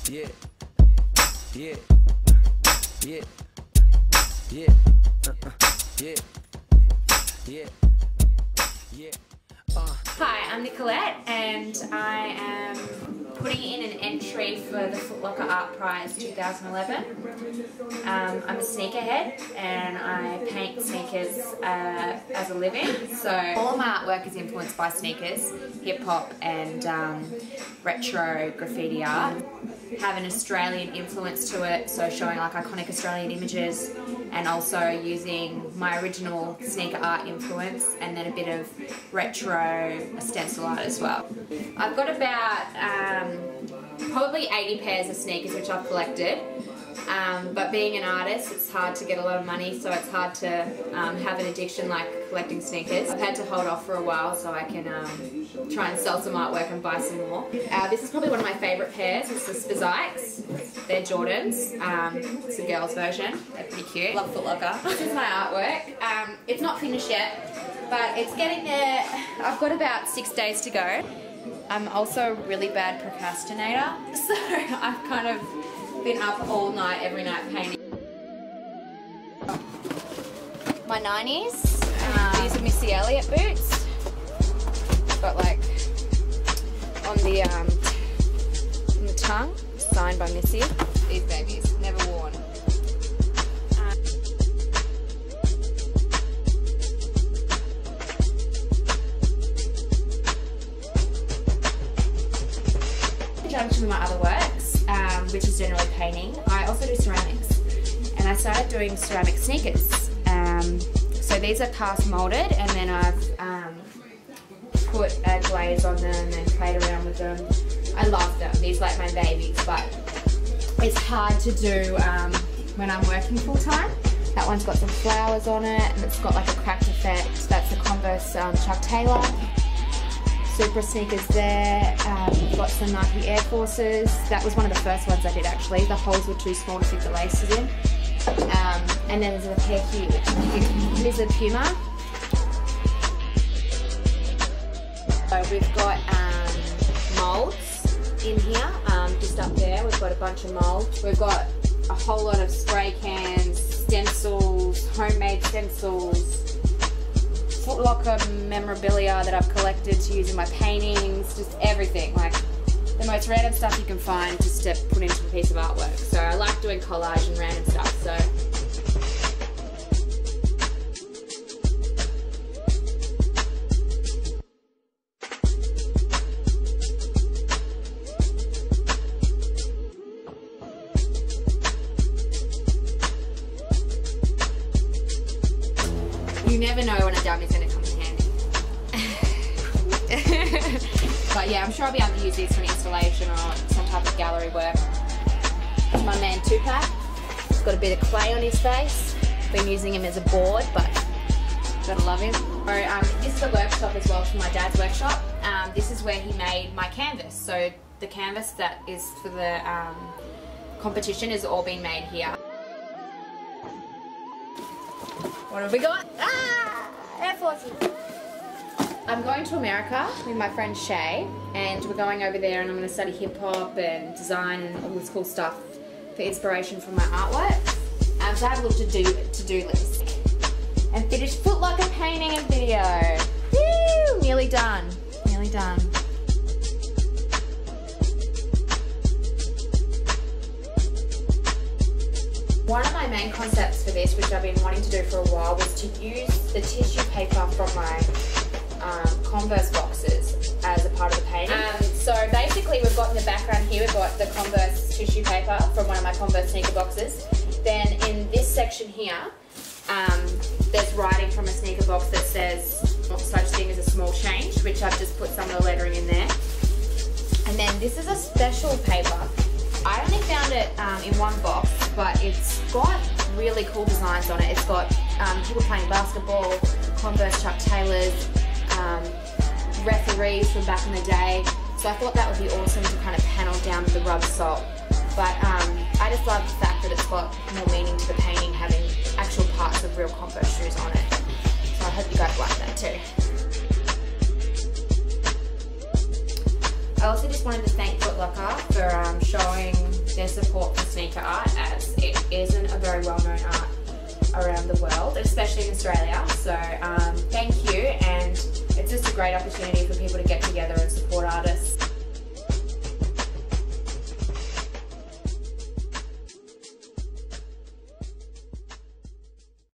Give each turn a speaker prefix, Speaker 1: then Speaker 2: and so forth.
Speaker 1: Yeah, yeah, yeah, yeah, yeah, yeah, yeah.
Speaker 2: Hi, I'm Nicolette and I am putting in an entry for the Footlocker Art Prize 2011. I'm a sneakerhead and I paint sneakers as a living. So all of my artwork is influenced by sneakers, hip hop and retro graffiti art. Have an Australian influence to it, so showing like iconic Australian images and also using my original sneaker art influence and then a bit of retro stencil art as well. I've got about probably 80 pairs of sneakers which I've collected, but being an artist it's hard to get a lot of money, so it's hard to have an addiction like collecting sneakers. I've had to hold off for a while so I can try and sell some artwork and buy some more. This is probably one of my favourite pairs. It's the Spazikes. They're Jordans. It's a girl's version. They're pretty cute. Love Footlocker. This is my artwork. It's not finished yet, but it's getting there. I've got about 6 days to go. I'm also a really bad procrastinator, so I've kind of been up all night, every night painting. My 90s. These are Missy Elliott boots. Got like on the tongue, signed by Missy. These babies, never worn. In conjunction with my other works, which is generally painting, I also do ceramics, and I started doing ceramic sneakers. So these are cast molded, and then I've put a glaze on them and played around with them. I love them. These are like my babies, but it's hard to do when I'm working full time. That one's got some flowers on it and it's got like a cracked effect. That's a Converse Chuck Taylor. Supra sneakers there. We've got some Nike Air Forces. That was one of the first ones I did actually. The holes were too small to fit the laces in. And then there's a pair here which is cute. These are Puma. So we've got moulds in here, just up there. We've got a bunch of moulds. We've got a whole lot of spray cans, stencils, homemade stencils, Footlocker memorabilia that I've collected to use in my paintings, just everything. Like the most random stuff you can find just to put into a piece of artwork. So I like doing collage and random stuff. So. You never know when a dummy's going to come in handy. But yeah, I'm sure I'll be able to use these for an installation or some type of gallery work. This is my man Tupac. He's got a bit of clay on his face. Been using him as a board, but gotta love him. So, this is a workshop as well from my dad's workshop. This is where he made my canvas. So the canvas that is for the competition has all been made here. What have we got? Ah! Air Forces! I'm going to America with my friend Shay, and we're going over there and I'm going to study hip hop and design and all this cool stuff for inspiration for my artwork. So I have a little to-do list. And finish Footlocker painting and video. Woo! Nearly done. Nearly done. One of my main concepts for this, which I've been wanting to do for a while, was to use the tissue paper from my Converse boxes as a part of the painting. So basically we've got in the background here, we've got the Converse tissue paper from one of my Converse sneaker boxes. Then in this section here, there's writing from a sneaker box that says no such thing as a small change, which I've just put some of the lettering in there. And then this is a special paper. I only found it in one box, but it's got really cool designs on it. It's got people playing basketball, Converse Chuck Taylors, referees from back in the day. So I thought that would be awesome to kind of panel down the rub salt. But I just love the fact that it's got more meaning to the painting, having actual parts of real Converse shoes on it. So I hope you guys like that too. I also just wanted to thank Footlocker for showing their support for sneaker art, as it isn't a very well-known art around the world, especially in Australia. So thank you, and it's just a great opportunity for people to get together and support artists